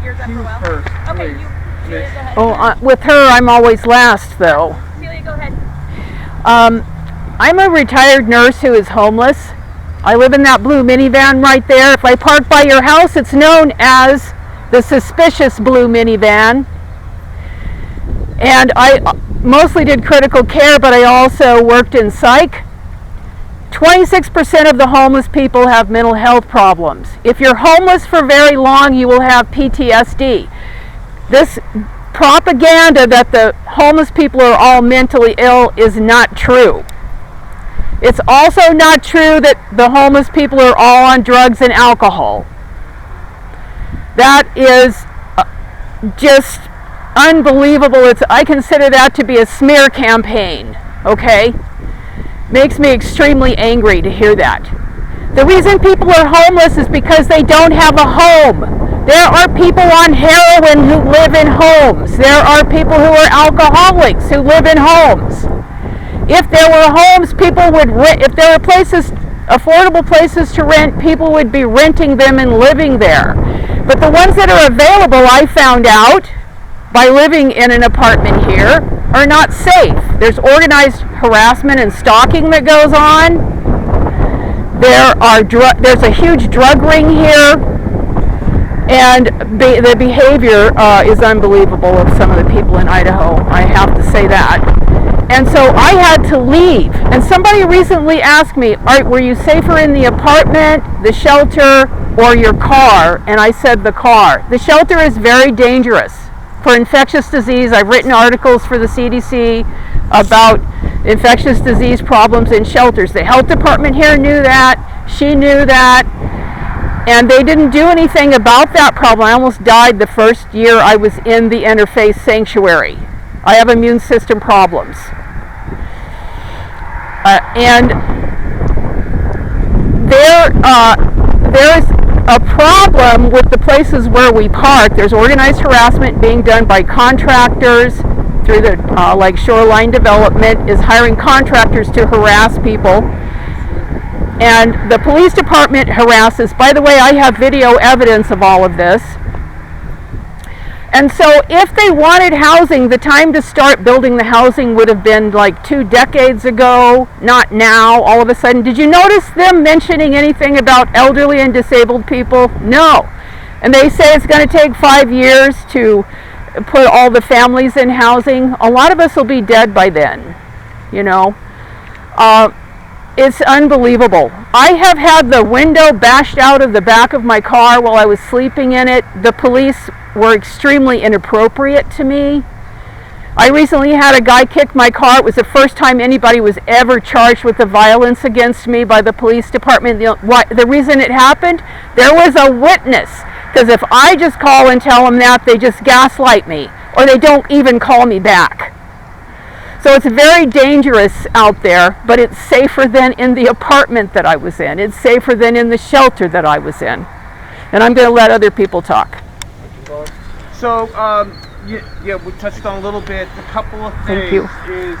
yours up for a while? First. Okay, Celia, go ahead. Oh, with her, I'm always last, though. Celia, go ahead. I'm a retired nurse who is homeless. I live in that blue minivan right there. If I park by your house, it's known as the suspicious blue minivan. And I mostly did critical care, but I also worked in psych. 26% of the homeless people have mental health problems. If you're homeless for very long, you will have PTSD. This propaganda that the homeless people are all mentally ill is not true. It's also not true that the homeless people are all on drugs and alcohol. That is just unbelievable. I consider that to be a smear campaign, okay? Makes me extremely angry to hear that. The reason people are homeless is because they don't have a home. There are people on heroin who live in homes. There are people who are alcoholics who live in homes. If there were homes, people would rent. If there were places, affordable places to rent, people would be renting them and living there. But the ones that are available, I found out by living in an apartment here, are not safe. There's organized harassment and stalking that goes on. There's a huge drug ring here, and the behavior is unbelievable of some of the people in Idaho. I have to say that. And so I had to leave. And somebody recently asked me, were you safer in the apartment, the shelter, or your car? And I said the car. The shelter is very dangerous for infectious disease. I've written articles for the CDC about infectious disease problems in shelters. The health department here knew that. She knew that. And they didn't do anything about that problem. I almost died the first year I was in the Interfaith Sanctuary. I have immune system problems. And there's a problem with the places where we park. There's organized harassment being done by contractors through the, like Shoreline Development is hiring contractors to harass people. And the police department harasses. By the way, I have video evidence of all of this. And so if they wanted housing, the time to start building the housing would have been like 2 decades ago, not now, all of a sudden. Did you notice them mentioning anything about elderly and disabled people? No. And they say it's going to take 5 years to put all the families in housing. A lot of us will be dead by then, you know. It's unbelievable. I have had the window bashed out of the back of my car while I was sleeping in it. The police were extremely inappropriate to me. I recently had a guy kick my car. It was the first time anybody was ever charged with the violence against me by the police department. The reason it happened, there was a witness. Because if I just call and tell them that, they just gaslight me, or they don't even call me back. So it's very dangerous out there, but it's safer than in the apartment that I was in. It's safer than in the shelter that I was in. And I'm going to let other people talk. So, yeah, we touched on a little bit. A couple of things. Thank you.